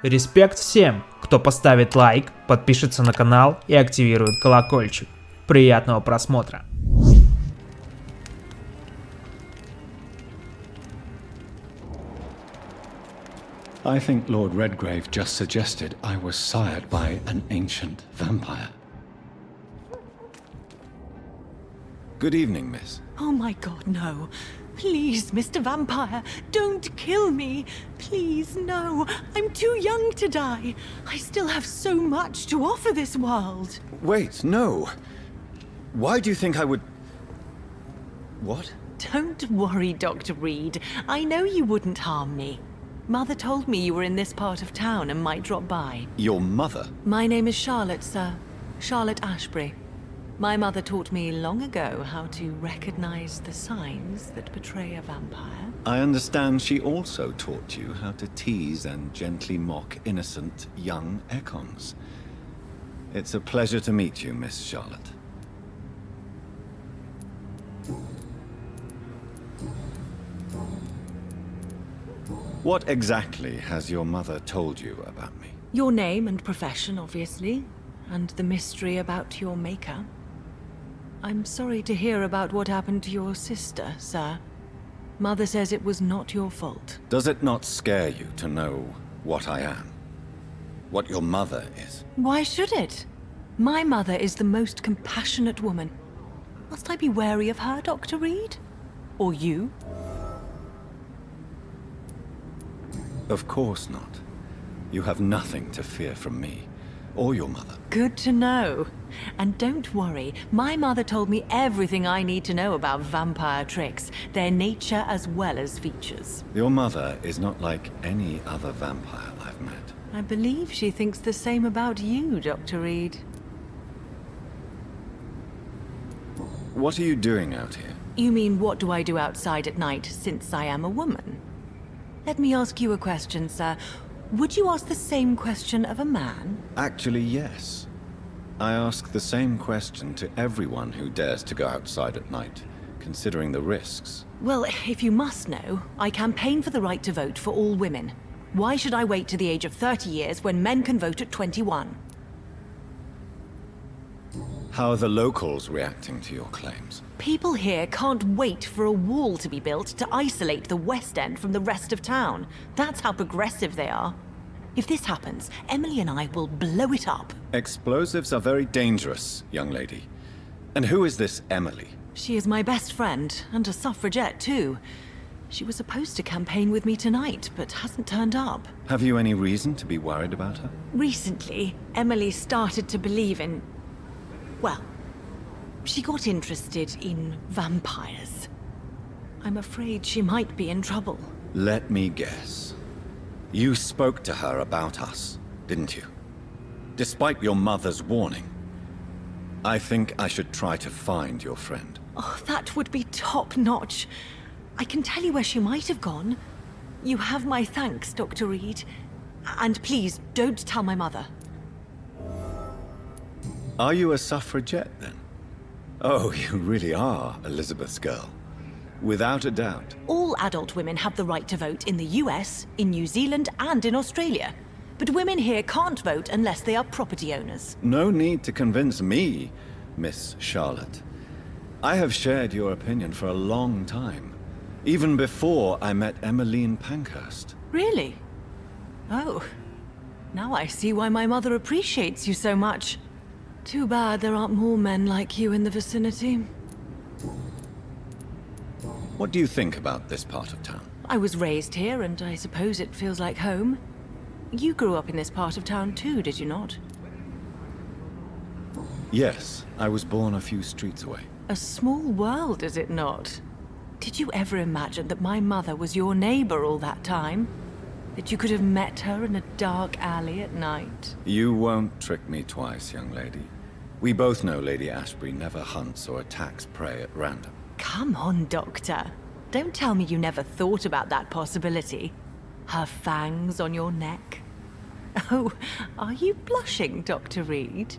Респект всем, кто поставит лайк, подпишется на канал и активирует колокольчик. Приятного просмотра. I think Lord Redgrave just suggested I was sired by an ancient vampire. Good evening, miss. Oh my god, no. Please, Mr. Vampire, don't kill me. Please, no. I'm too young to die. I still have so much to offer this world. Wait, no. Why do you think I would... What? Don't worry, Dr. Reed. I know you wouldn't harm me. Mother told me you were in this part of town and might drop by. Your mother? My name is Charlotte, sir. Charlotte Ashbury. My mother taught me long ago how to recognize the signs that betray a vampire. I understand she also taught you how to tease and gently mock innocent young econs. It's a pleasure to meet you, Miss Charlotte. What exactly has your mother told you about me? Your name and profession, obviously, and the mystery about your maker. I'm sorry to hear about what happened to your sister, sir. Mother says it was not your fault. Does it not scare you to know what I am? What your mother is? Why should it? My mother is the most compassionate woman. Must I be wary of her, Dr. Reed? Or you? Of course not. You have nothing to fear from me, or your mother. Good to know. And don't worry, my mother told me everything I need to know about vampire tricks, their nature as well as features. Your mother is not like any other vampire I've met. I believe she thinks the same about you, Dr. Reed. What are you doing out here? You mean what do I do outside at night since I am a woman? Let me ask you a question, sir. Would you ask the same question of a man? Actually, yes. I ask the same question to everyone who dares to go outside at night, considering the risks. Well, if you must know, I campaign for the right to vote for all women. Why should I wait to the age of 30 years when men can vote at 21? How are the locals reacting to your claims? People here can't wait for a wall to be built to isolate the West End from the rest of town. That's how progressive they are. If this happens, Emily and I will blow it up. Explosives are very dangerous, young lady. And who is this Emily? She is my best friend, and a suffragette too. She was supposed to campaign with me tonight, but hasn't turned up. Have you any reason to be worried about her? Recently, Emily started to believe in... well, she got interested in vampires. I'm afraid she might be in trouble. Let me guess. You spoke to her about us, didn't you? Despite your mother's warning. I think I should try to find your friend. Oh, that would be top-notch. I can tell you where she might have gone. You have my thanks, Dr. Reed. And please, don't tell my mother. Are you a suffragette, then? Oh, you really are Elizabeth's girl. Without a doubt. All adult women have the right to vote in the US, in New Zealand, and in Australia. But women here can't vote unless they are property owners. No need to convince me, Miss Charlotte. I have shared your opinion for a long time. Even before I met Emmeline Pankhurst. Really? Oh. Now I see why my mother appreciates you so much. Too bad there aren't more men like you in the vicinity. What do you think about this part of town? I was raised here, and I suppose it feels like home. You grew up in this part of town too, did you not? Yes, I was born a few streets away. A small world, is it not? Did you ever imagine that my mother was your neighbor all that time? That you could have met her in a dark alley at night? You won't trick me twice, young lady. We both know Lady Ashbury never hunts or attacks prey at random. Come on, Doctor. Don't tell me you never thought about that possibility. Her fangs on your neck. Oh, are you blushing, Dr. Reed?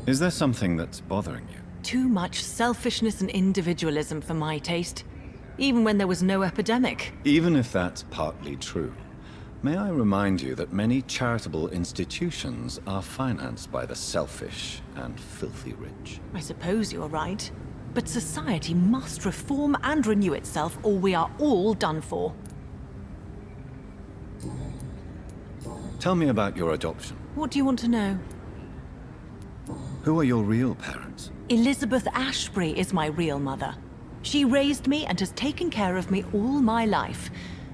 Is there something that's bothering you? Too much selfishness and individualism for my taste. Even when there was no epidemic. Even if that's partly true, May I remind you that many charitable institutions are financed by the selfish and filthy rich? I suppose you're right. But society must reform and renew itself, or we are all done for. Tell me about your adoption. What do you want to know? Who are your real parents? Elizabeth Ashbury is my real mother. She raised me and has taken care of me all my life.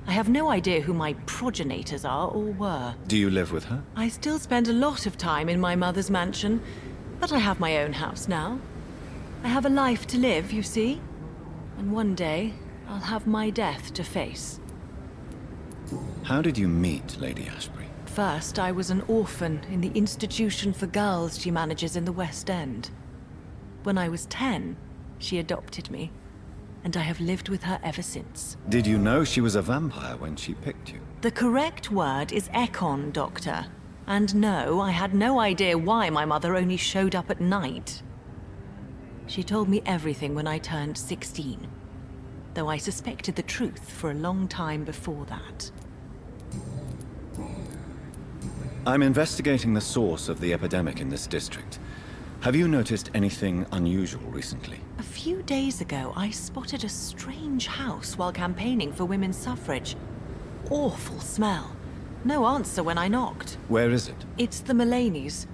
I have no idea who my progenitors are or were. Do you live with her? I still spend a lot of time in my mother's mansion, but I have my own house now. I have a life to live, you see. And one day, I'll have my death to face. How did you meet Lady Ashbury? First, I was an orphan in the institution for girls she manages in the West End. When I was 10, she adopted me, and I have lived with her ever since. Did you know she was a vampire when she picked you? The correct word is Ekon, Doctor. And no, I had no idea why my mother only showed up at night. She told me everything when I turned 16, though I suspected the truth for a long time before that. I'm investigating the source of the epidemic in this district. Have you noticed anything unusual recently? A few days ago, I spotted a strange house while campaigning for women's suffrage. Awful smell. No answer when I knocked. Where is it? It's the Mullaneys,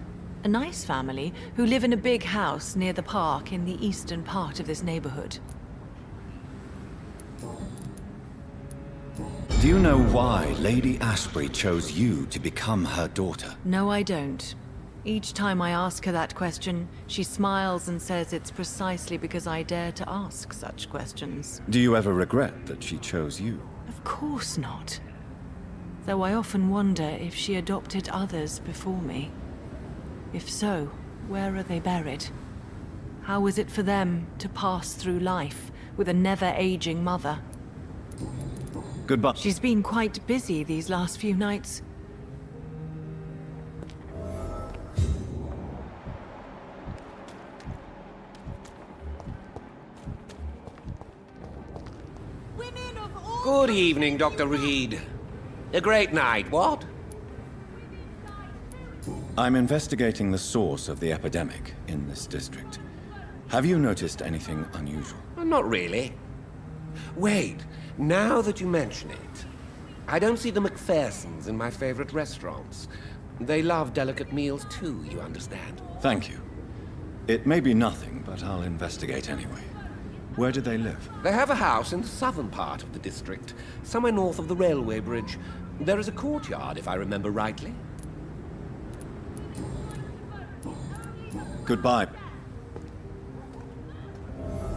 a nice family who live in a big house near the park in the eastern part of this neighborhood. Do you know why Lady Ashbury chose you to become her daughter? No, I don't. Each time I ask her that question, she smiles and says it's precisely because I dare to ask such questions. Do you ever regret that she chose you? Of course not. Though I often wonder if she adopted others before me. If so, where are they buried? How is it for them to pass through life with a never-aging mother? Goodbye. She's been quite busy these last few nights. Good evening, Dr. Reed. A great night, what? I'm investigating the source of the epidemic in this district. Have you noticed anything unusual? Not really. Wait, now that you mention it, I don't see the McPhersons in my favorite restaurants. They love delicate meals too, you understand. Thank you. It may be nothing, but I'll investigate anyway. Where do they live? They have a house in the southern part of the district, somewhere north of the railway bridge. There is a courtyard, if I remember rightly. Goodbye.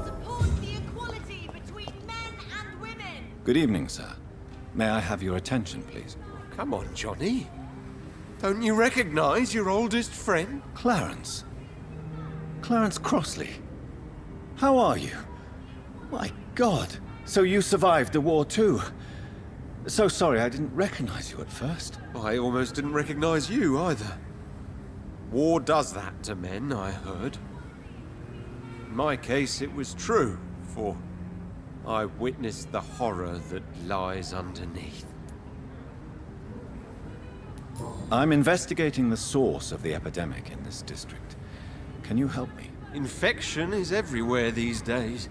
Support the equality between men and women. Good evening, sir. May I have your attention, please? Come on, Johnny. Don't you recognize your oldest friend? Clarence. Clarence Crossley. How are you? My God. So you survived the war too. So sorry I didn't recognize you at first. I almost didn't recognize you either. War does that to men, I heard. In my case, it was true, for I witnessed the horror that lies underneath. I'm investigating the source of the epidemic in this district. Can you help me? Infection is everywhere these days.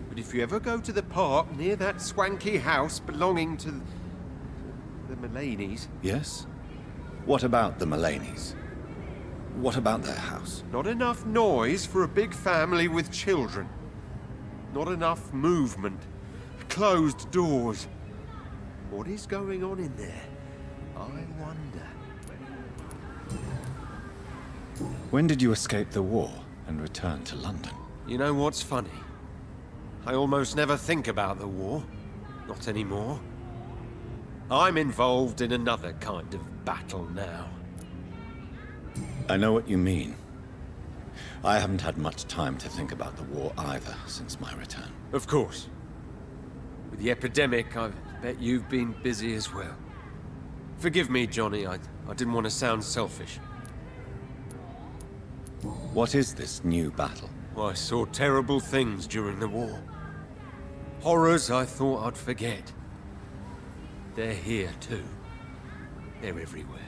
But if you ever go to the park near that swanky house belonging to the Mullaneys... Yes? What about the Mullaneys? What about their house? Not enough noise for a big family with children. Not enough movement. Closed doors. What is going on in there? I wonder. When did you escape the war and return to London? You know what's funny? I almost never think about the war. Not anymore. I'm involved in another kind of battle now. I know what you mean. I haven't had much time to think about the war either since my return. Of course. With the epidemic, I bet you've been busy as well. Forgive me, Johnny, I didn't want to sound selfish. What is this new battle? I saw terrible things during the war. Horrors I thought I'd forget. They're here too. They're everywhere.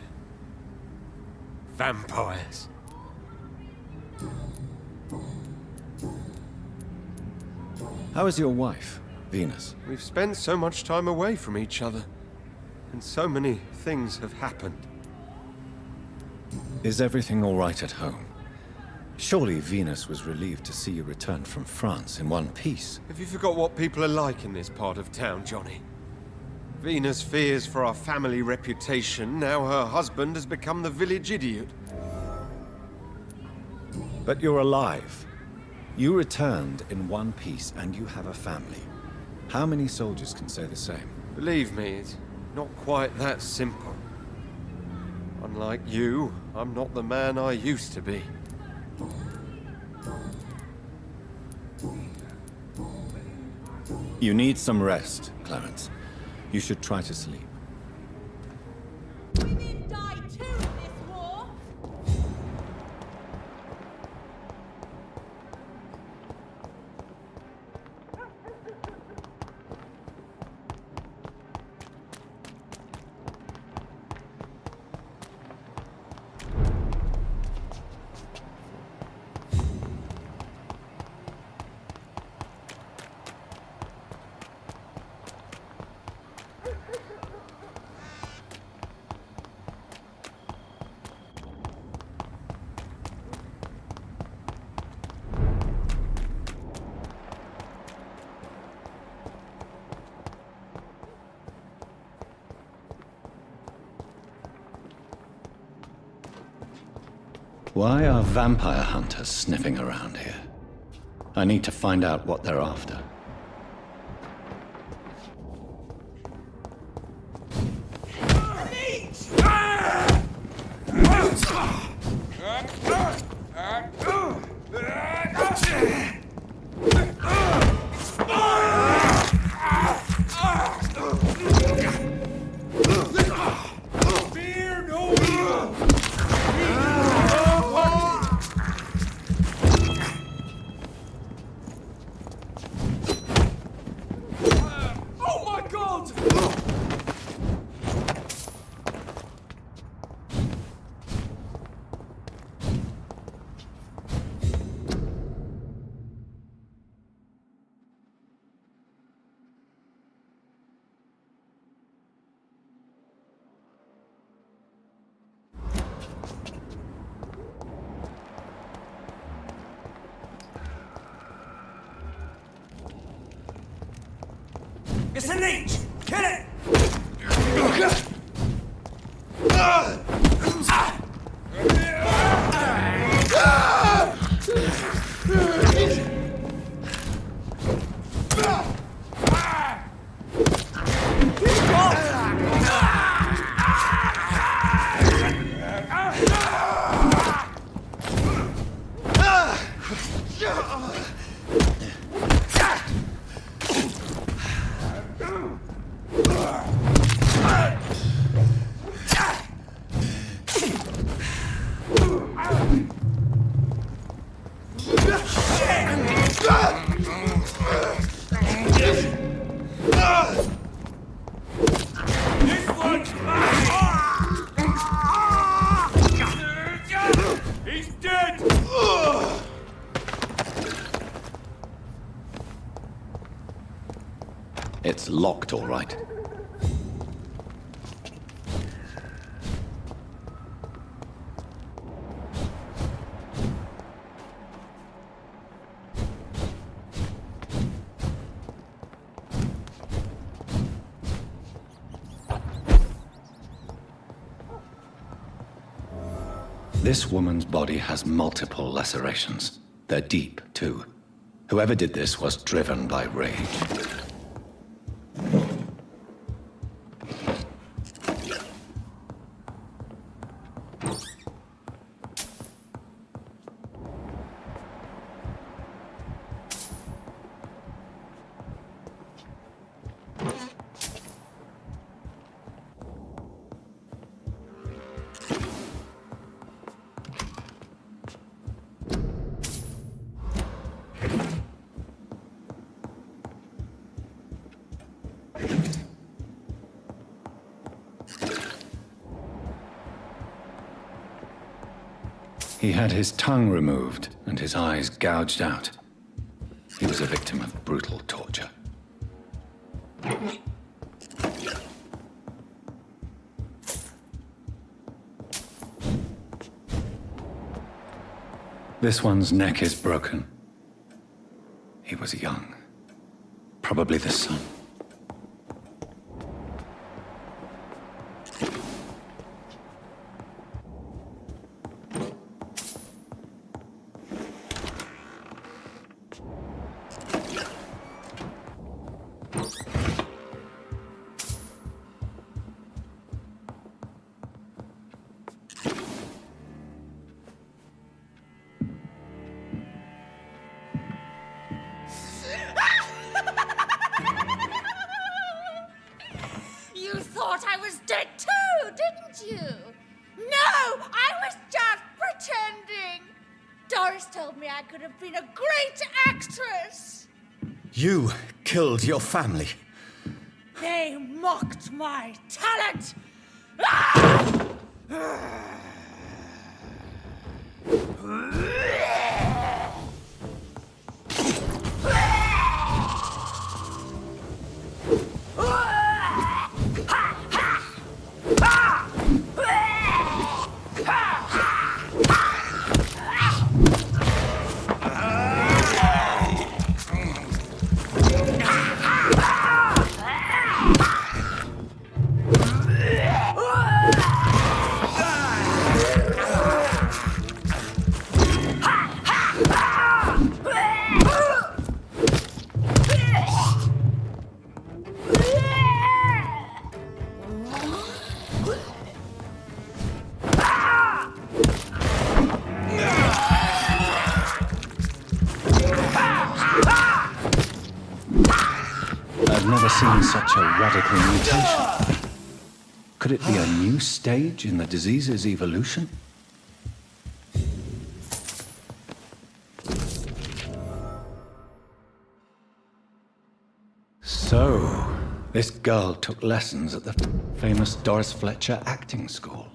Vampires. How is your wife, Venus? We've spent so much time away from each other, and so many things have happened. Is everything all right at home? Surely Venus was relieved to see you return from France in one piece. Have you forgot what people are like in this part of town, Johnny? Venus fears for our family reputation. Now her husband has become the village idiot. But you're alive. You returned in one piece and you have a family. How many soldiers can say the same? Believe me, it's not quite that simple. Unlike you, I'm not the man I used to be. You need some rest, Clarence. You should try to sleep. Women die too in this war. Why are vampire hunters sniffing around here? I need to find out what they're after. It's a leech! Kill it! It's locked, all right. This woman's body has multiple lacerations. They're deep, too. Whoever did this was driven by rage. He had his tongue removed and his eyes gouged out. He was a victim of brutal torture. This one's neck is broken. He was young. Probably the son. You thought I was dead too, didn't you? No, I was just pretending. Doris told me I could have been a great actress. You killed your family. They mocked my talent. I've never seen such a radical mutation. Could it be a new stage in the disease's evolution? So, this girl took lessons at the famous Doris Fletcher acting school.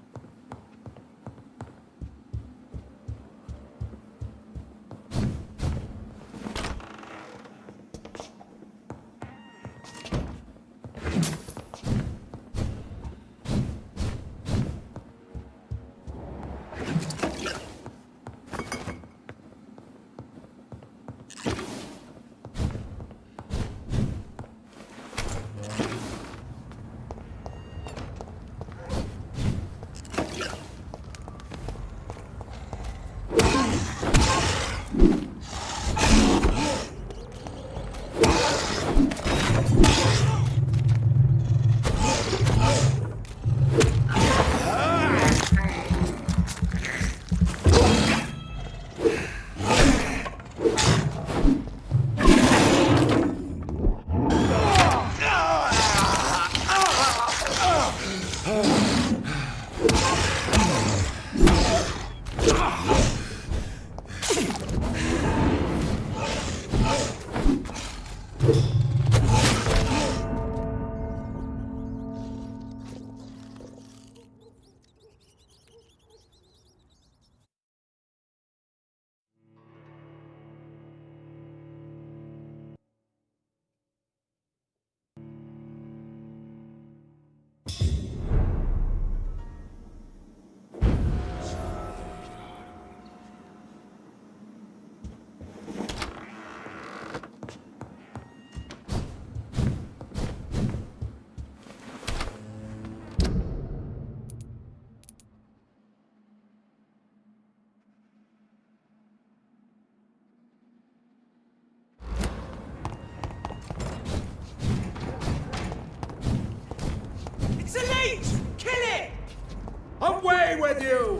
Away with you!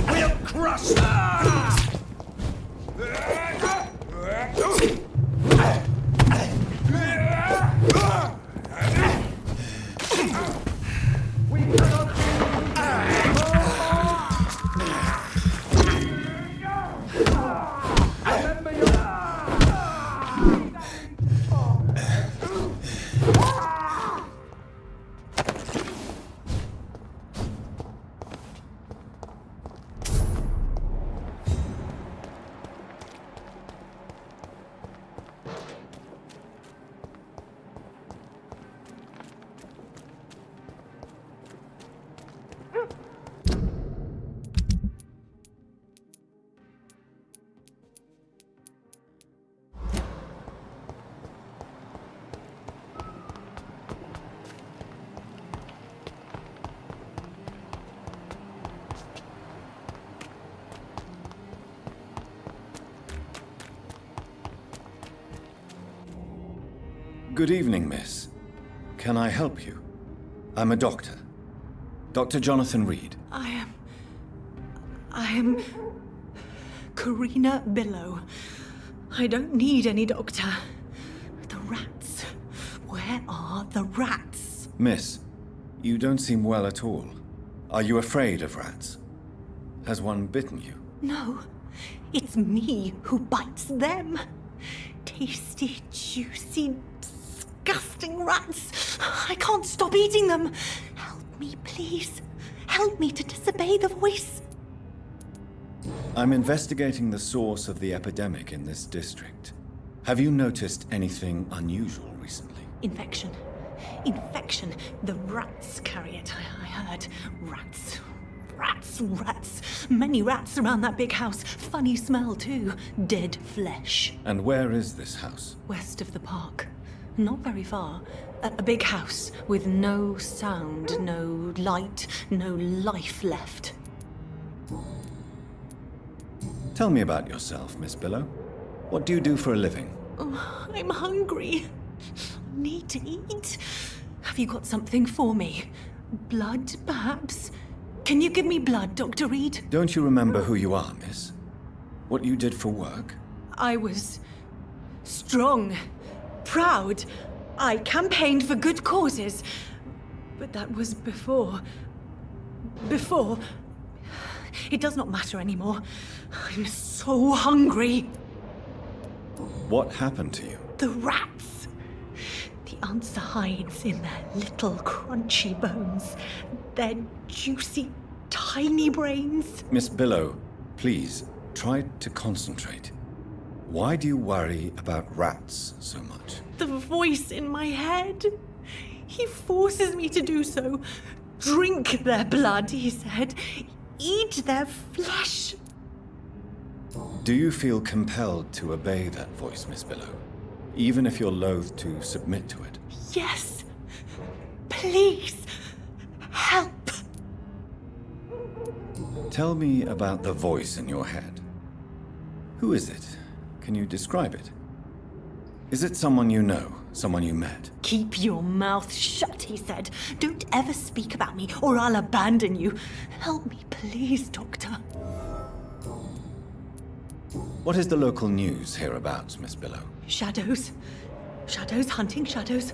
We'll crush Good evening, miss. Can I help you? I'm a doctor. Dr. Jonathan Reid. I am Karina Billow. I don't need any doctor. The rats. Where are the rats? Miss, you don't seem well at all. Are you afraid of rats? Has one bitten you? No, it's me who bites them. Tasty, juicy, disgusting rats. I can't stop eating them. Help me, please. Help me to disobey the voice. I'm investigating the source of the epidemic in this district. Have you noticed anything unusual recently? Infection. Infection. The rats carry it, I heard. Rats. Rats, rats. Many rats around that big house. Funny smell, too. Dead flesh. And where is this house? West of the park. Not very far. A big house with no sound, no light, no life left. Tell me about yourself, Miss Billow. What do you do for a living? Oh, I'm hungry. Need to eat. Have you got something for me? Blood, perhaps? Can you give me blood, Dr. Reid? Don't you remember who you are, miss? What you did for work? I was strong, proud. I campaigned for good causes. But that was before. Before. It does not matter anymore. I'm so hungry. What happened to you? The rats. The answer hides in their little crunchy bones. Their juicy, tiny brains. Miss Billow, please, try to concentrate. Why do you worry about rats so much? The voice in my head. He forces me to do so. Drink their blood, he said. Eat their flesh. Do you feel compelled to obey that voice, Miss Billow? Even if you're loath to submit to it? Yes. Please. Help. Tell me about the voice in your head. Who is it? Can you describe it? Is it someone you know? Someone you met? Keep your mouth shut, he said. Don't ever speak about me, or I'll abandon you. Help me, please, Doctor. What is the local news hereabouts, Miss Billow? Shadows. Shadows hunting shadows.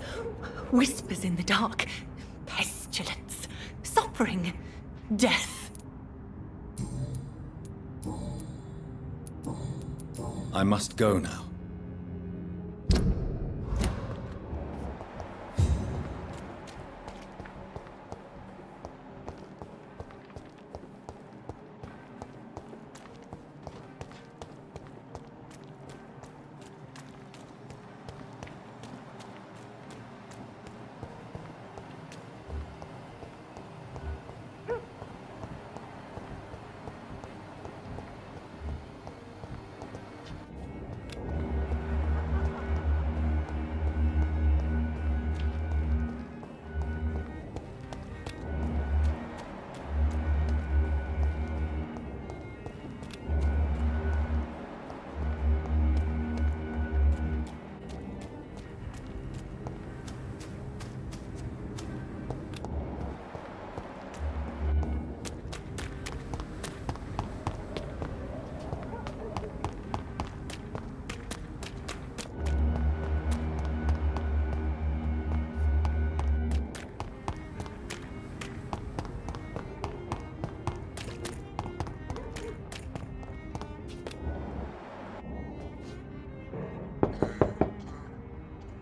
Whispers in the dark. Pestilence. Suffering. Death. I must go now.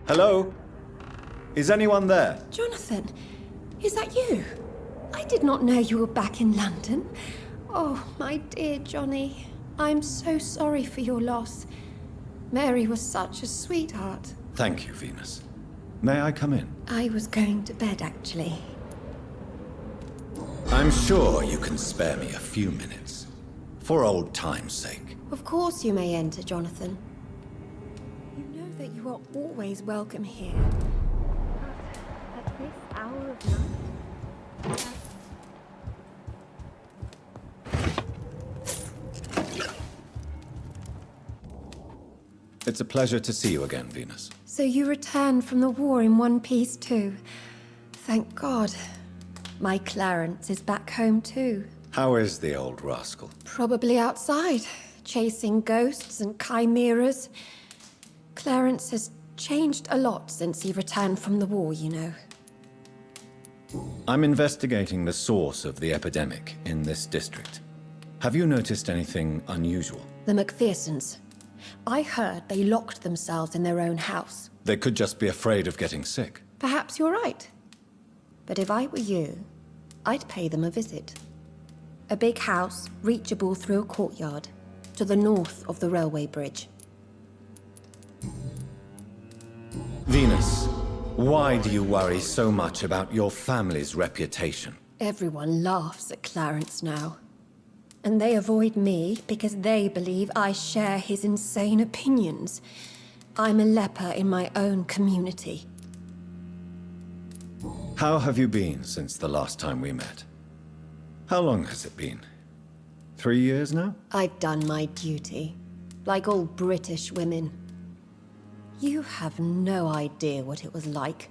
Hello? Is anyone there? Jonathan, is that you? I did not know you were back in London. Oh, my dear Johnny. I'm so sorry for your loss. Mary was such a sweetheart. Thank you, Venus. May I come in? I was going to bed, actually. I'm sure you can spare me a few minutes. For old time's sake. Of course you may enter, Jonathan. You know that you are always welcome here. But at this hour of night... It's a pleasure to see you again, Venus. So you returned from the war in one piece too. Thank God. My Clarence is back home too. How is the old rascal? Probably outside, chasing ghosts and chimeras. Clarence has changed a lot since he returned from the war, you know. I'm investigating the source of the epidemic in this district. Have you noticed anything unusual? The McPhersons. I heard they locked themselves in their own house. They could just be afraid of getting sick. Perhaps you're right. But if I were you, I'd pay them a visit. A big house, reachable through a courtyard, to the north of the railway bridge. Venus, why do you worry so much about your family's reputation? Everyone laughs at Clarence now. And they avoid me because they believe I share his insane opinions. I'm a leper in my own community. How have you been since the last time we met? How long has it been? 3 years now? I've done my duty, like all British women. You have no idea what it was like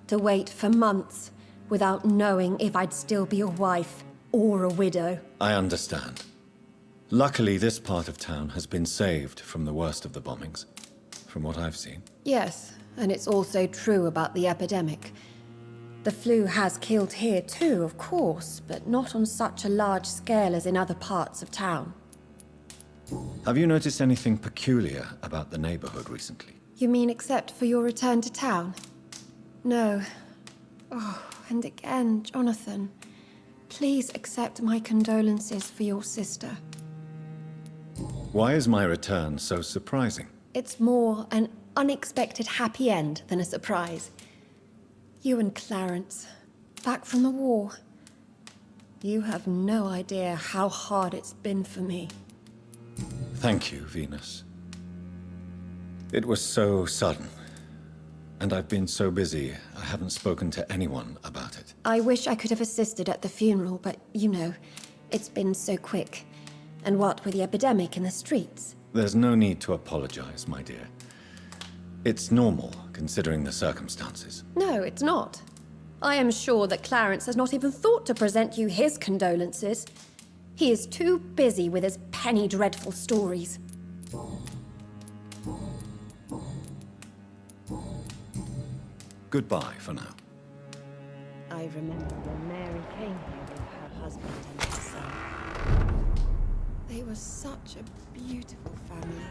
to wait for months without knowing if I'd still be a wife or a widow. I understand. Luckily, this part of town has been saved from the worst of the bombings, from what I've seen. Yes, and it's also true about the epidemic. The flu has killed here too, of course, but not on such a large scale as in other parts of town. Have you noticed anything peculiar about the neighborhood recently? You mean except for your return to town? No. Oh, and again, Jonathan. Please accept my condolences for your sister. Why is my return so surprising? It's more an unexpected happy end than a surprise. You and Clarence, back from the war. You have no idea how hard it's been for me. Thank you, Venus. It was so sudden. And I've been so busy, I haven't spoken to anyone about it. I wish I could have assisted at the funeral, but you know, it's been so quick. And what with the epidemic in the streets? There's no need to apologize, my dear. It's normal, considering the circumstances. No, it's not. I am sure that Clarence has not even thought to present you his condolences. He is too busy with his penny dreadful stories. Goodbye for now. I remember when Mary came here with her husband and her son. They were such a beautiful family.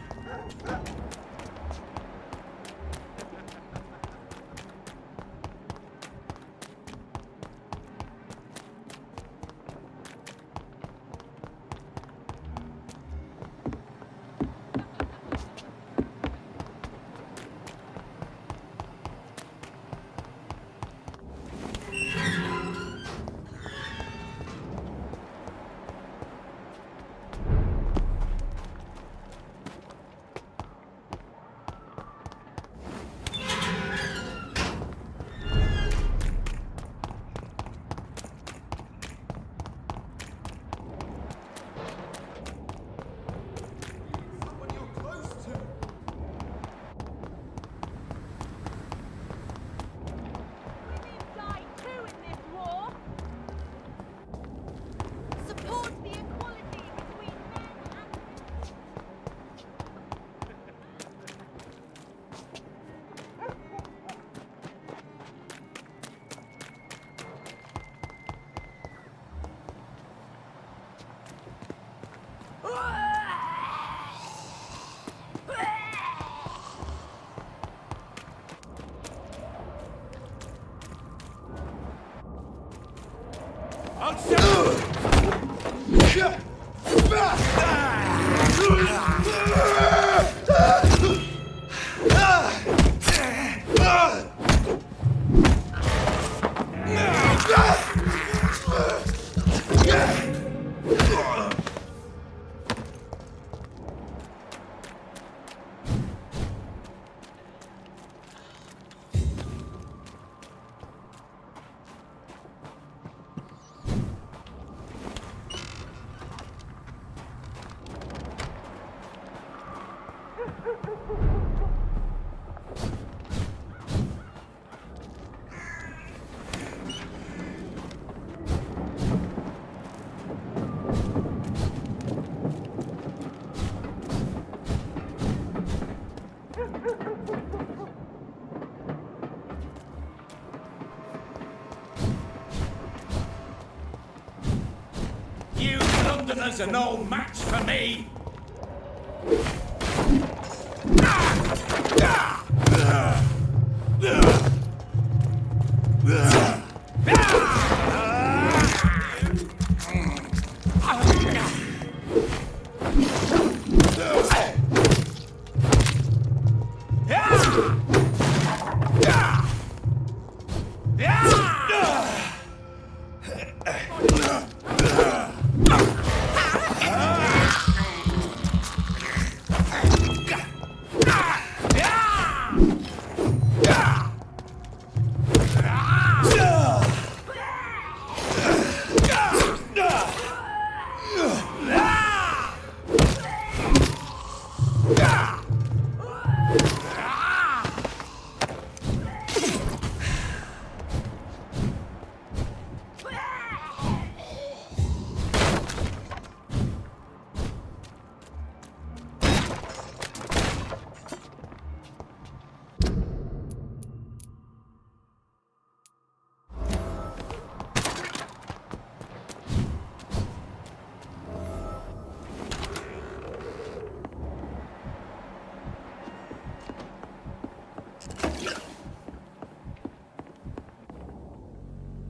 Londoners are no match for me!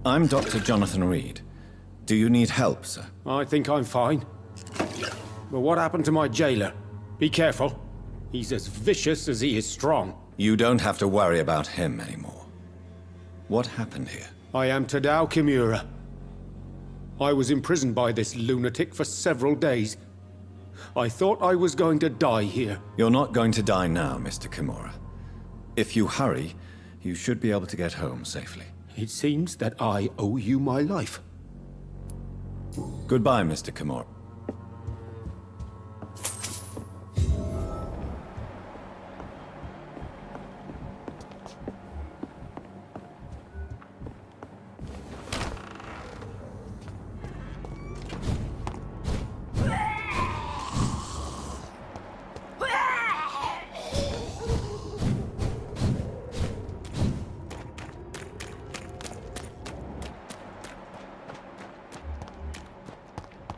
I'm Dr. Jonathan Reid. Do you need help, sir? I think I'm fine. But what happened to my jailer? Be careful. He's as vicious as he is strong. You don't have to worry about him anymore. What happened here? I am Tadao Kimura. I was imprisoned by this lunatic for several days. I thought I was going to die here. You're not going to die now, Mr. Kimura. If you hurry, you should be able to get home safely. It seems that I owe you my life. Goodbye, Mr. Kimura.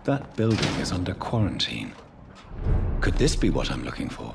That building is under quarantine. Could this be what I'm looking for?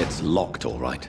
It's locked, all right.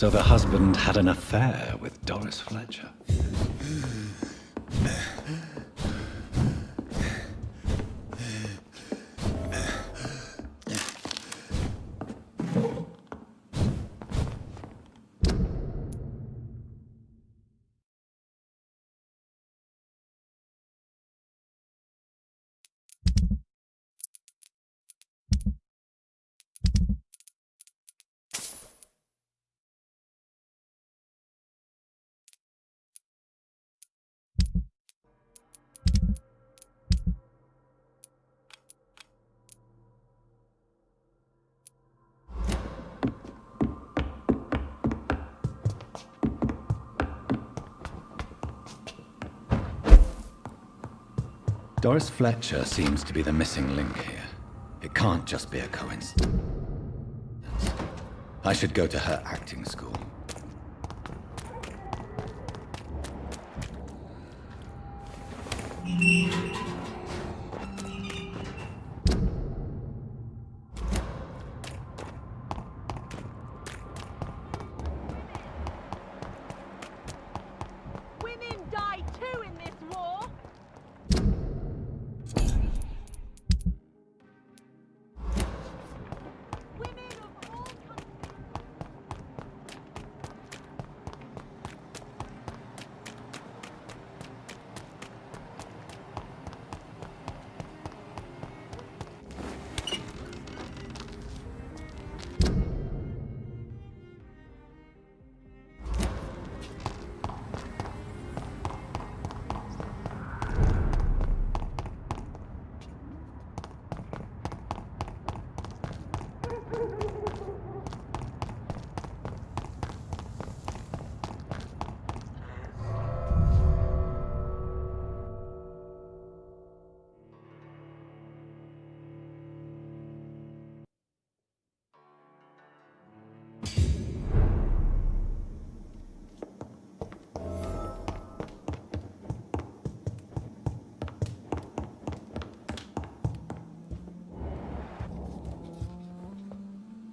So the husband had an affair with Doris Fletcher. Doris Fletcher seems to be the missing link here. It can't just be a coincidence. I should go to her acting school.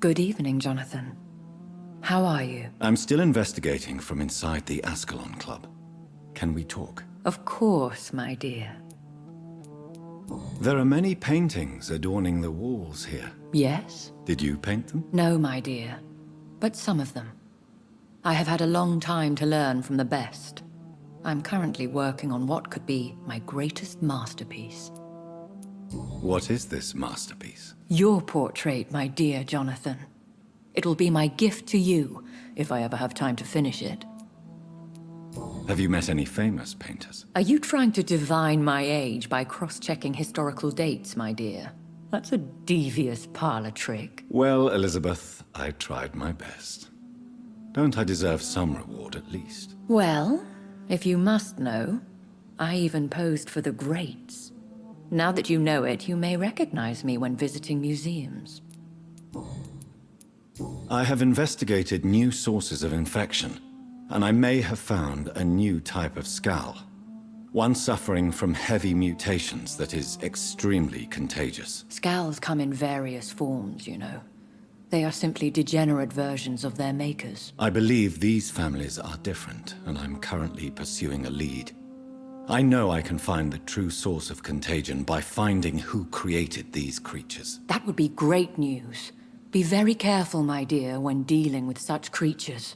Good evening, Jonathan. How are you? I'm still investigating from inside the Ascalon Club. Can we talk? Of course, my dear. There are many paintings adorning the walls here. Yes? Did you paint them? No, my dear. But some of them. I have had a long time to learn from the best. I'm currently working on what could be my greatest masterpiece. What is this masterpiece? Your portrait, my dear Jonathan. It will be my gift to you, if I ever have time to finish it. Have you met any famous painters? Are you trying to divine my age by cross-checking historical dates, my dear? That's a devious parlor trick. Well, Elizabeth, I tried my best. Don't I deserve some reward at least? Well, if you must know, I even posed for the greats. Now that you know it, you may recognize me when visiting museums. I have investigated new sources of infection, and I may have found a new type of skull. One suffering from heavy mutations that is extremely contagious. Scowls come in various forms, you know. They are simply degenerate versions of their makers. I believe these families are different, and I'm currently pursuing a lead. I know I can find the true source of contagion by finding who created these creatures. That would be great news. Be very careful, my dear, when dealing with such creatures.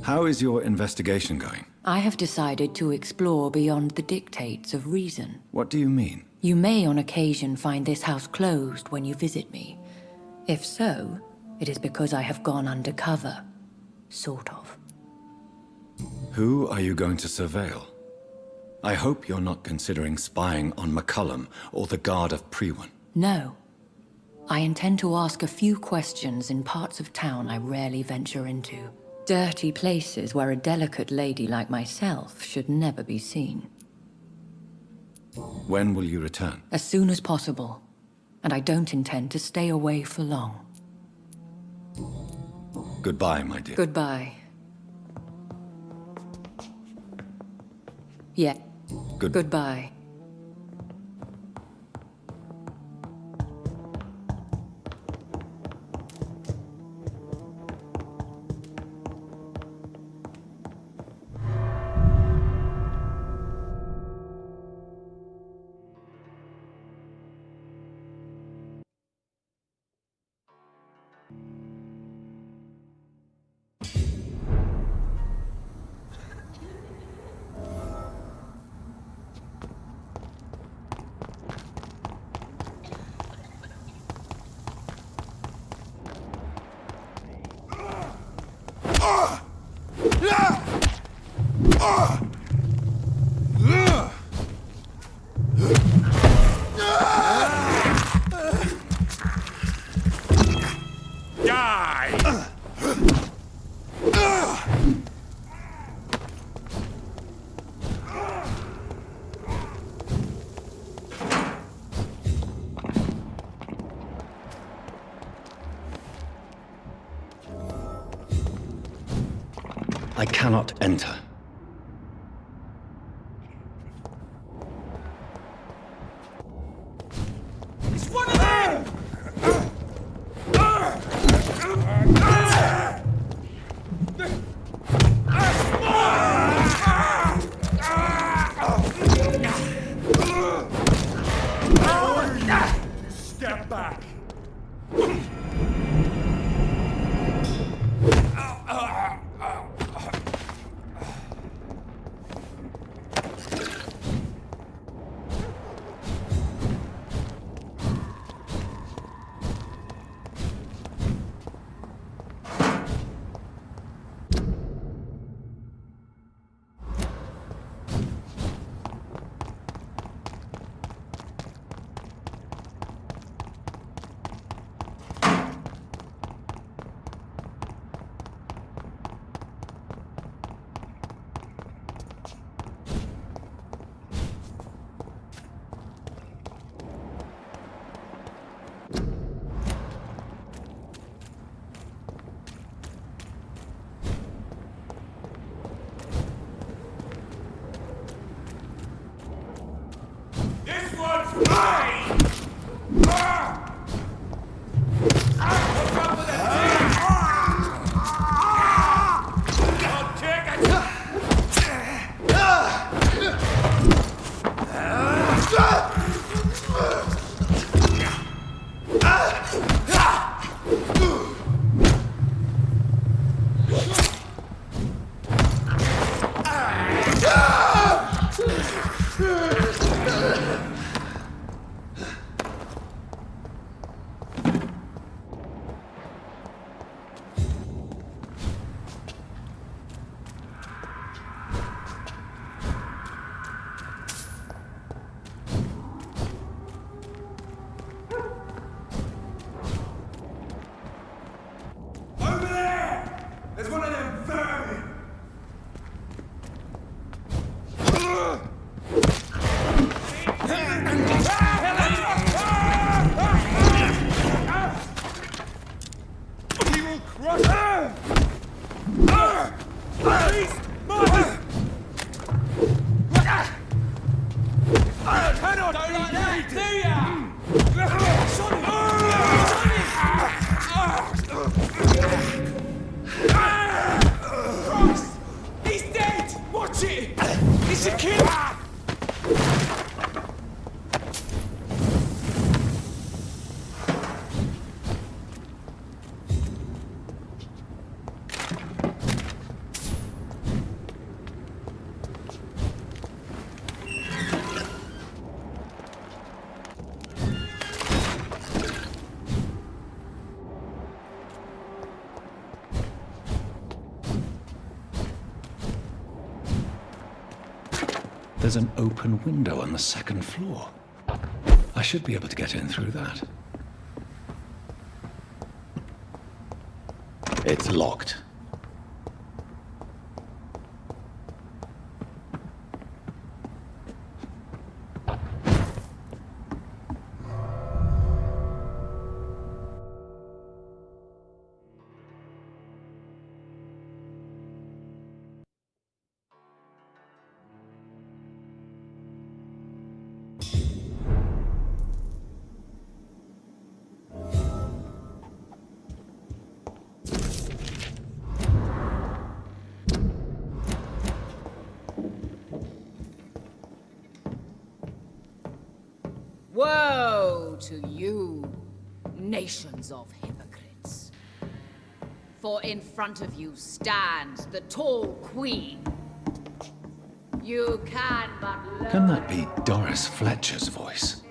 How is your investigation going? I have decided to explore beyond the dictates of reason. What do you mean? You may on occasion find this house closed when you visit me. If so, it is because I have gone undercover. Sort of. Who are you going to surveil? I hope you're not considering spying on McCullum or the Guard of Prewan. No. I intend to ask a few questions in parts of town I rarely venture into. Dirty places where a delicate lady like myself should never be seen. When will you return? As soon as possible. And I don't intend to stay away for long. Goodbye, my dear. Goodbye. Yeah. Goodbye. I cannot enter. It's one of them! Step back. There's an open window on the second floor. I should be able to get in through that. It's locked. Woe to you, nations of hypocrites. For in front of you stands the tall queen. You can but Can that be Doris Fletcher's voice?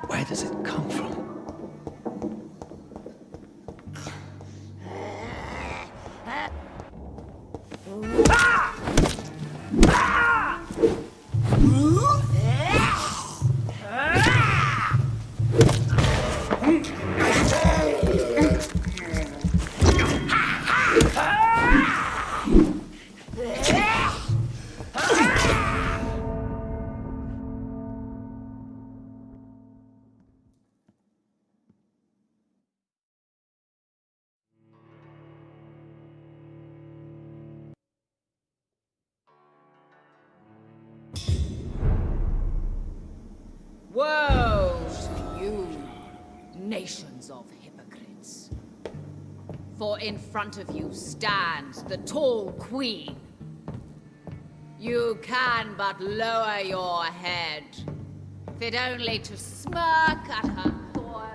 Where does it come from? woe to you, nations of hypocrites. For in front of you stands the tall queen. You can but lower your head, fit only to smirk at her coil.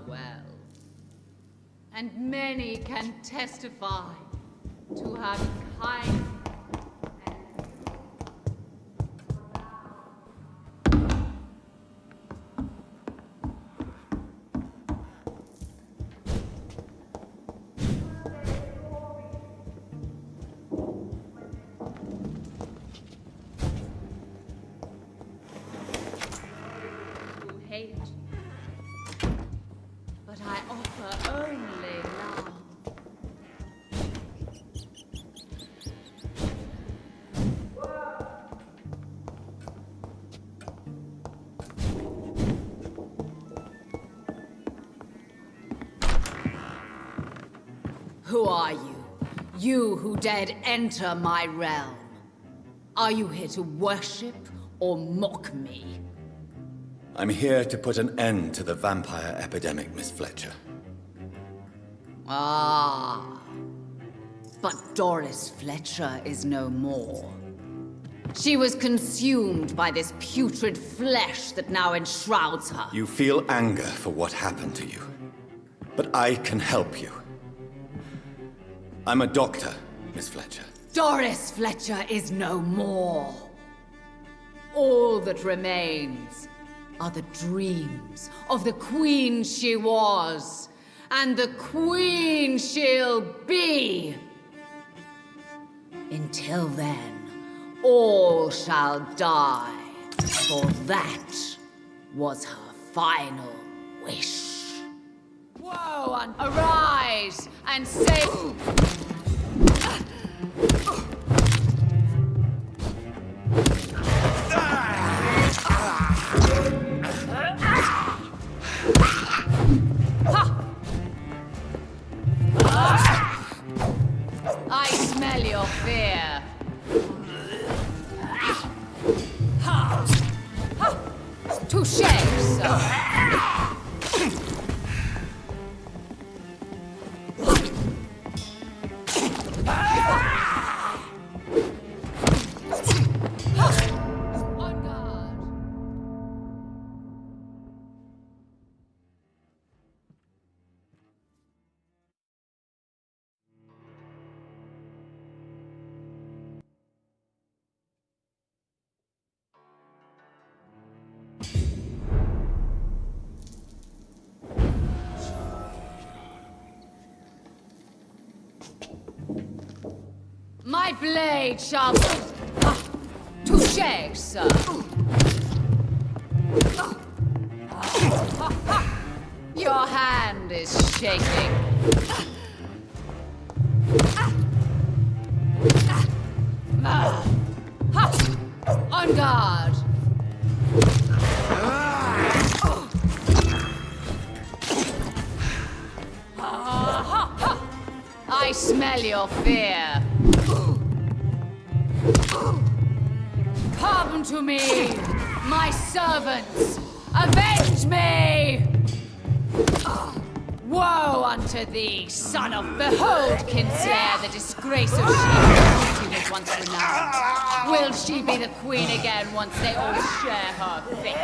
Well, and many can testify to her kindness. To hate. But I offer only love. Who are you? You who dared enter my realm? Are you here to worship or mock me? I'm here to put an end to the vampire epidemic, Miss Fletcher. Ah. But Doris Fletcher is no more. She was consumed by this putrid flesh that now enshrouds her. You feel anger for what happened to you. But I can help you. I'm a doctor, Miss Fletcher. Doris Fletcher is no more. All that remains are the dreams of the queen she was, and the queen she'll be. Until then, all shall die, for that was her final wish. Woe, and arise and save. I smell your fear. My blade shall... Touché, sir. Your hand is shaking. On guard. I smell your fear. Come to me, my servants. Avenge me! Woe unto thee, son of... Behold, Kinsale, the disgrace of she who was once renowned. Will she be the queen again once they all share her fate?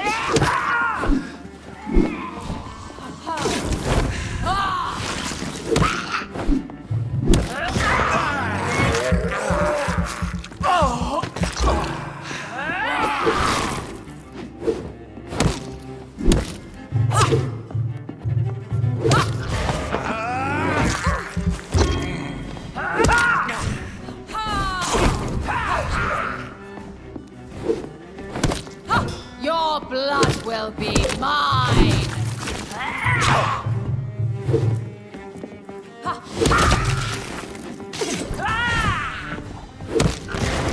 Your blood will be mine!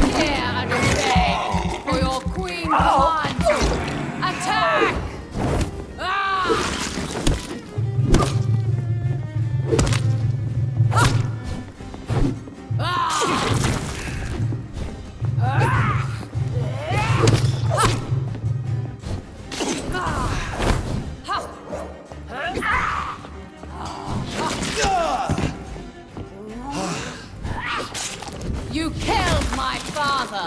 Hear and obey, for your queen commands you. Attack! You killed my father.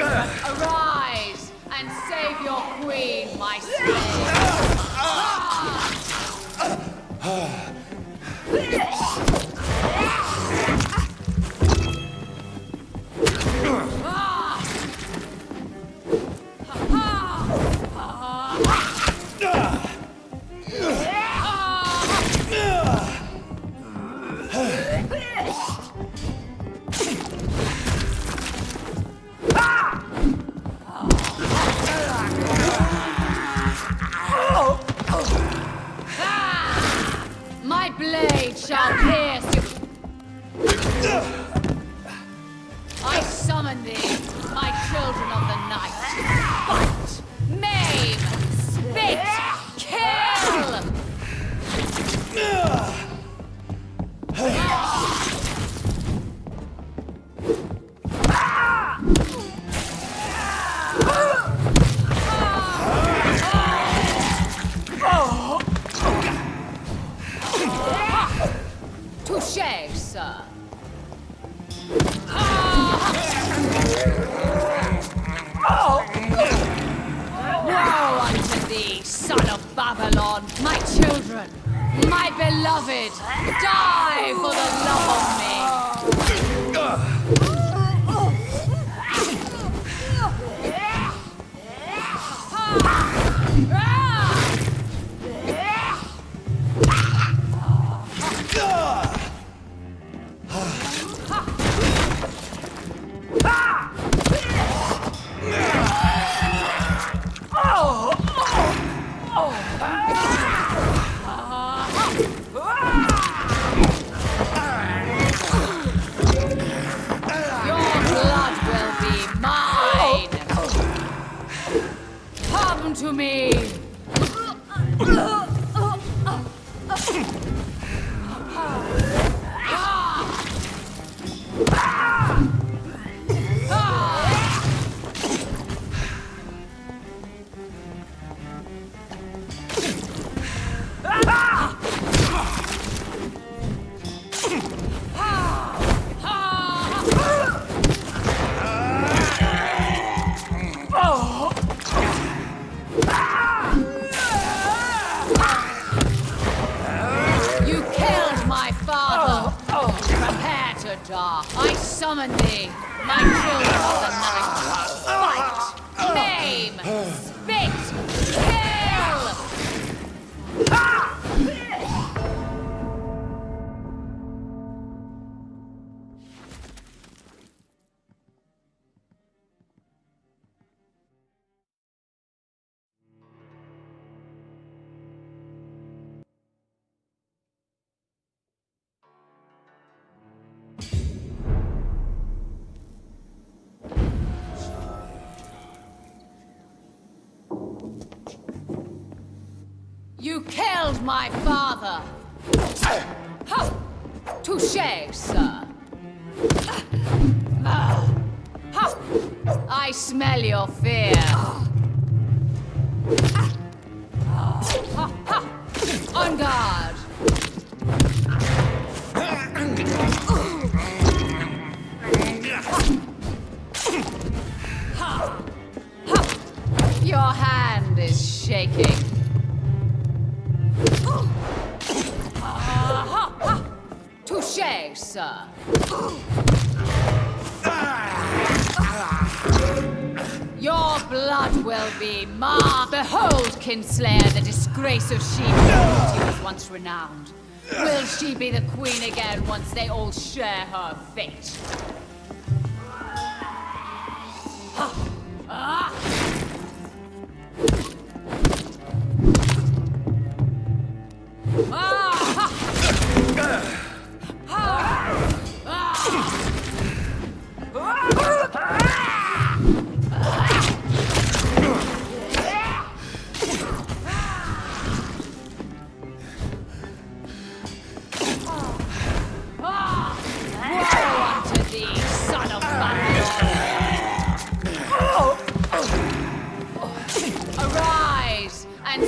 Arise and save your queen, my slave. My blade shall pierce you. I summon thee, my children of the night. Fight, maim, spit, kill! Touché, sir. Woe unto thee, son of Babylon, my children, my beloved, die for the love of me. To me! I summon thee, my children of the night. Fight, maim, spit, kill! killed my father. Ha! Touché, sir. Ha! I smell your fear. On guard. Your hand is shaking. Touché, sir. Your blood will be mine. Behold, Kinslayer, the disgrace of she who was once renowned. Will she be the queen again once they all share her fate? Arise and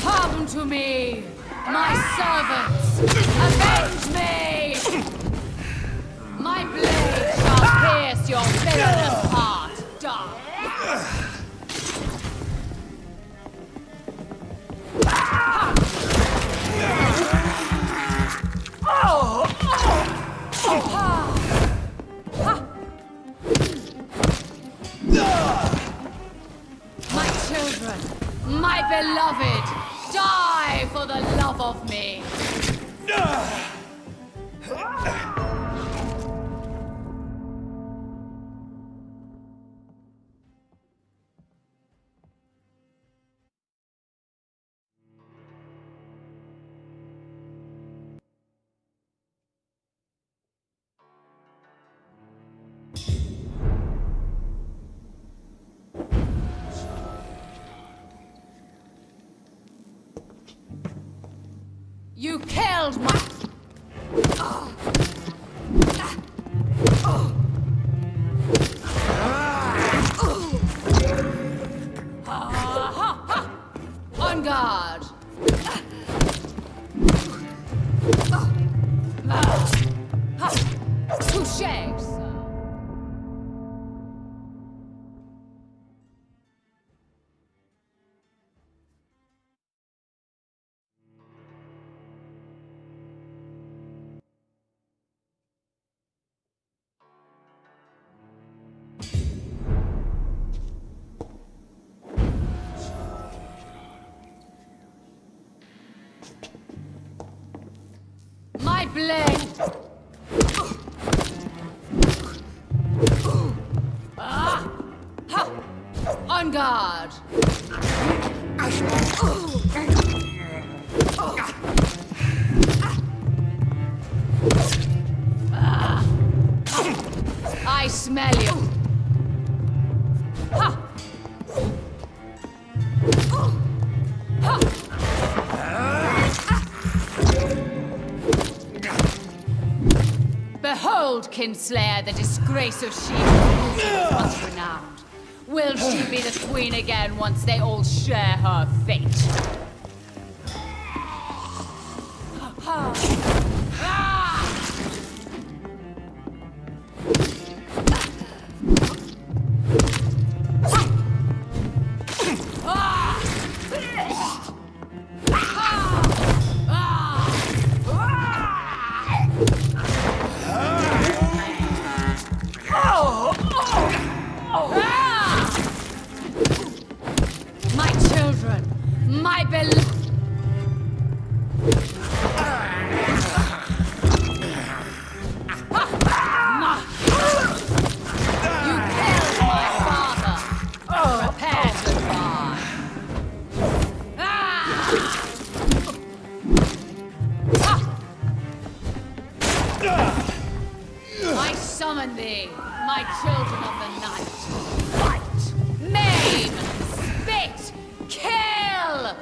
come to me, my servants. Avenge me! My blade shall pierce your villainous heart, dark. My children, my beloved, die for the love of me. You killed my... On guard. Touché, sir. My blade! On guard! I smell you! Ha! Behold, Kinslayer, the disgrace of she who was once renowned. Will she be the queen again once they all share her fate? My children, my beloved. summon thee, my children of the night. Fight! Maim! Spit! Kill!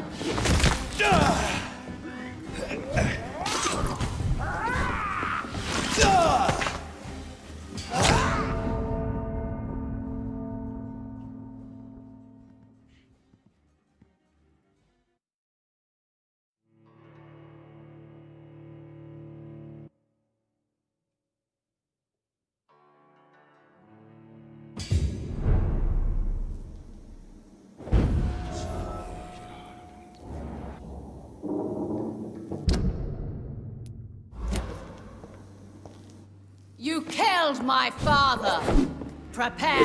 You killed my father! Prepare!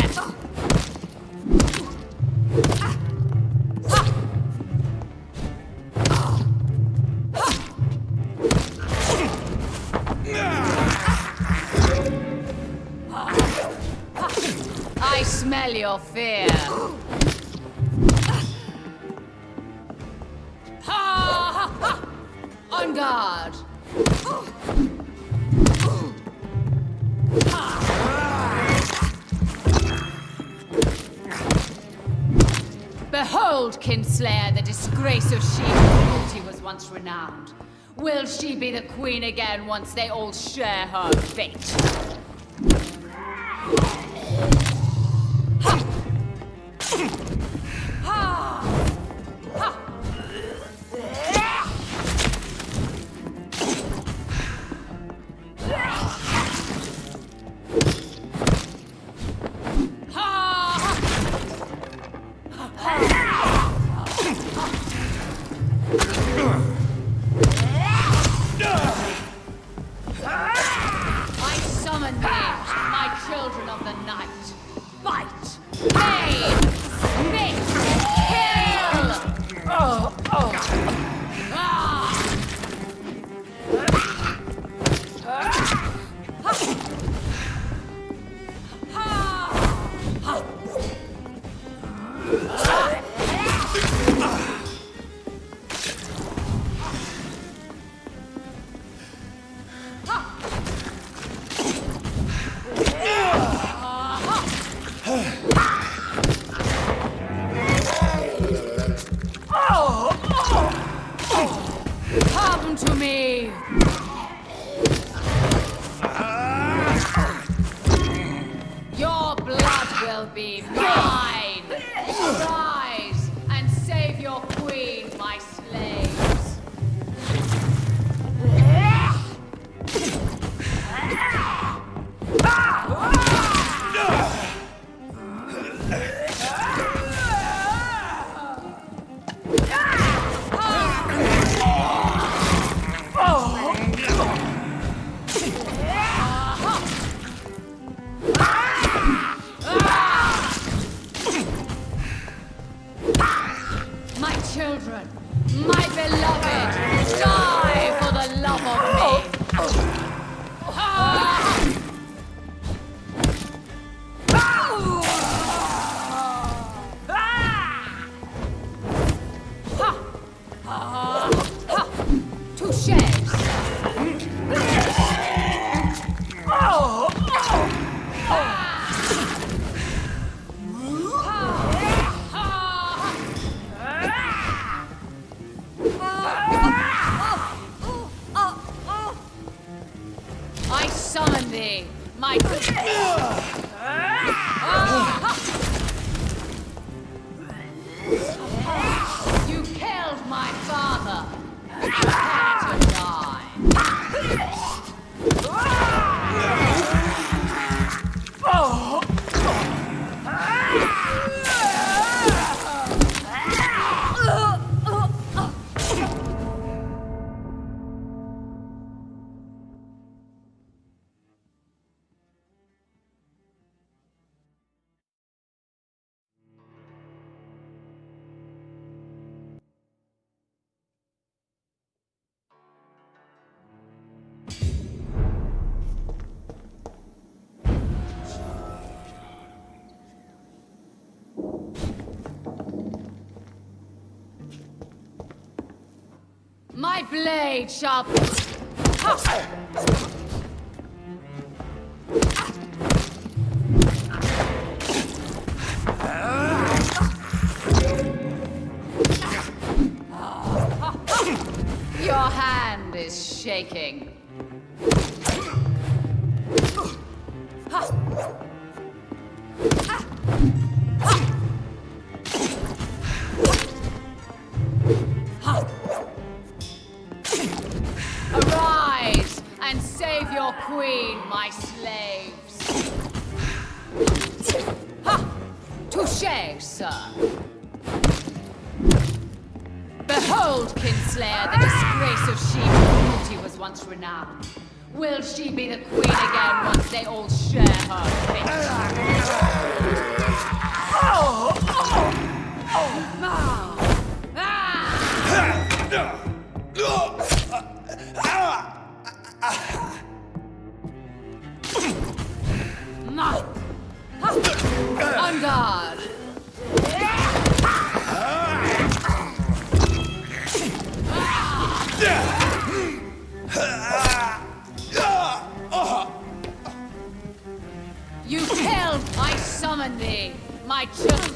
I smell your fear. On guard! Behold, Kinslayer, the disgrace of she whose beauty was once renowned. Will she be the queen again once they all share her fate? Come to me! Your blood will be mine! Rise and save your queen, my slaves! My children, my beloved, die for the love of me! Touches! I summon thee, my... You killed my father. Prepare to die. My blade shall... shaking. Arise and save your queen, my slaves. Ha! Touché, sir. Behold, Kinslayer, the disgrace of she whose beauty was once renowned. Will she be the queen again once they all share her fate? On guard! You killed! I summon thee, my children!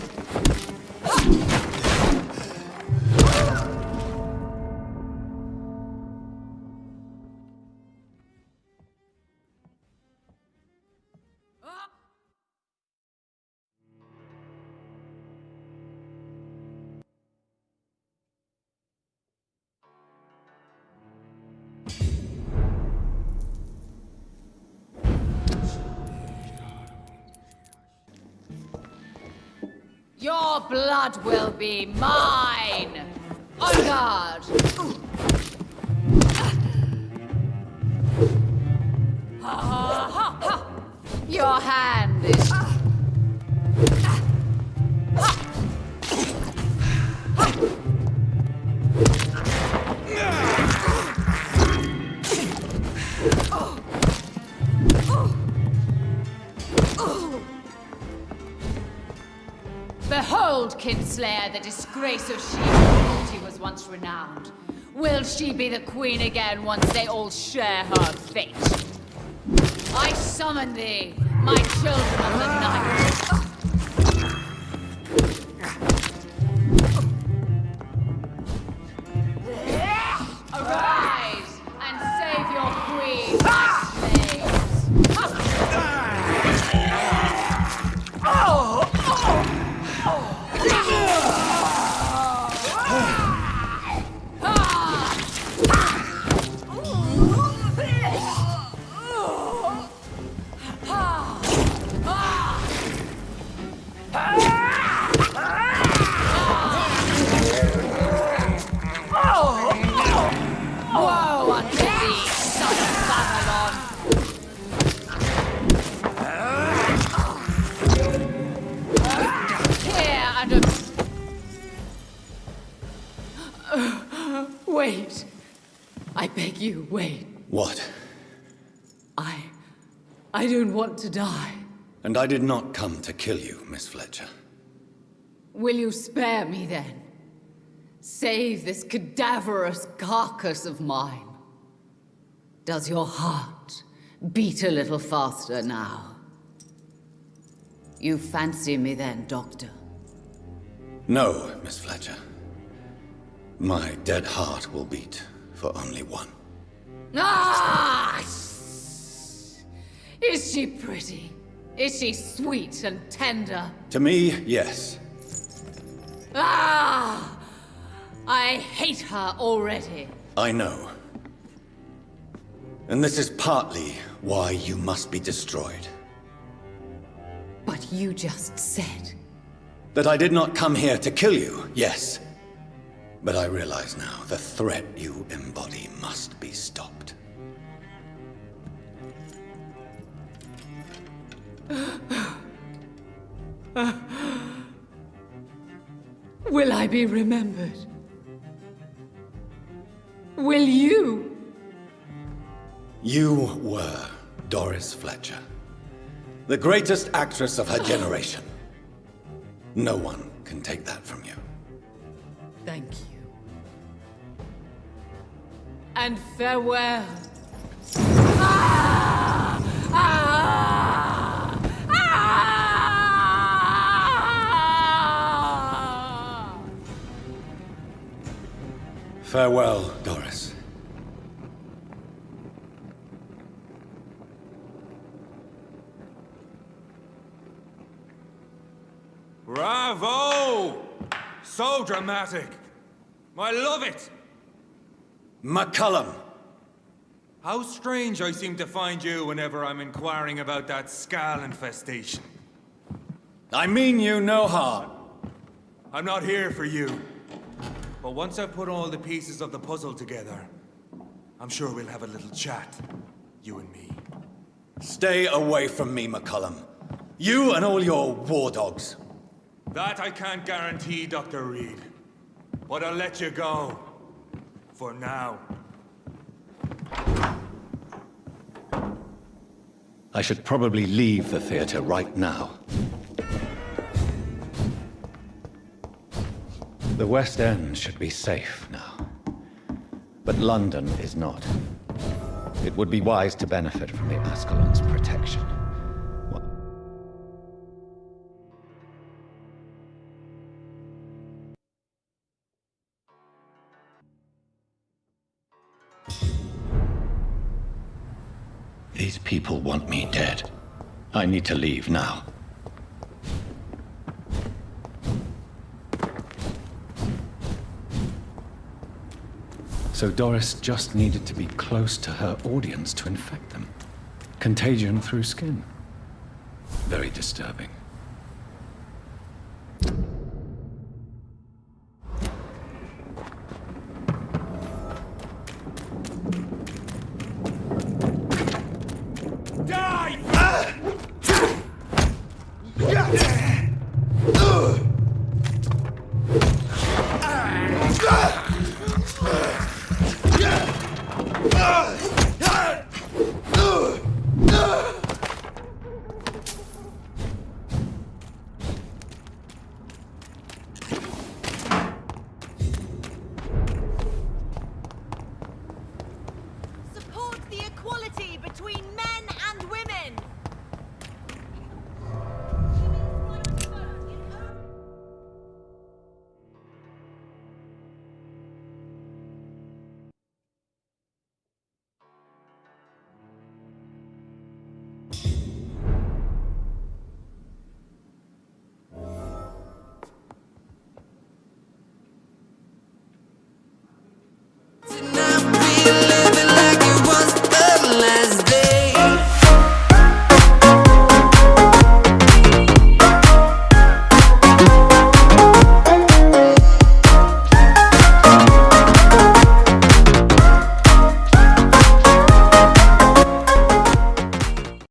Your blood will be mine! On guard! Your hand is... Behold, Kinslayer, the disgrace of she whose beauty was once renowned. Will she be the queen again once they all share her fate? I summon thee, my children of the night. Arise and save your queen, my slaves. Woe unto thee, son of Babylon! Here and wait. I beg you, wait. What? I don't want to die. And I did not come to kill you, Miss Fletcher. Will you spare me then? Save this cadaverous carcass of mine. Does your heart beat a little faster now? You fancy me then, Doctor? No, Miss Fletcher. My dead heart will beat for only one. Ah! Is she pretty? Is she sweet and tender? To me, yes. Ah! I hate her already. I know. And this is partly why you must be destroyed. But you just said... That I did not come here to kill you, yes. But I realize now the threat you embody must be stopped. Will I be remembered? Will you? You were Doris Fletcher, the greatest actress of her generation. No one can take that from you. Thank you. And farewell. Ah! Ah! Ah! Farewell, Doris. Bravo! So dramatic. I love it. McCullum! How strange I seem to find you whenever I'm inquiring about that skull infestation. I mean you no harm. I'm not here for you. But once I've put all the pieces of the puzzle together, I'm sure we'll have a little chat, you and me. Stay away from me, McCullum. You and all your war dogs. That I can't guarantee, Dr. Reed. But I'll let you go. For now. I should probably leave the theater right now. The West End should be safe now. But London is not. It would be wise to benefit from the Ascalon's protection. These people want me dead. I need to leave now. So Doris just needed to be close to her audience to infect them. Contagion through skin. Very disturbing. Die!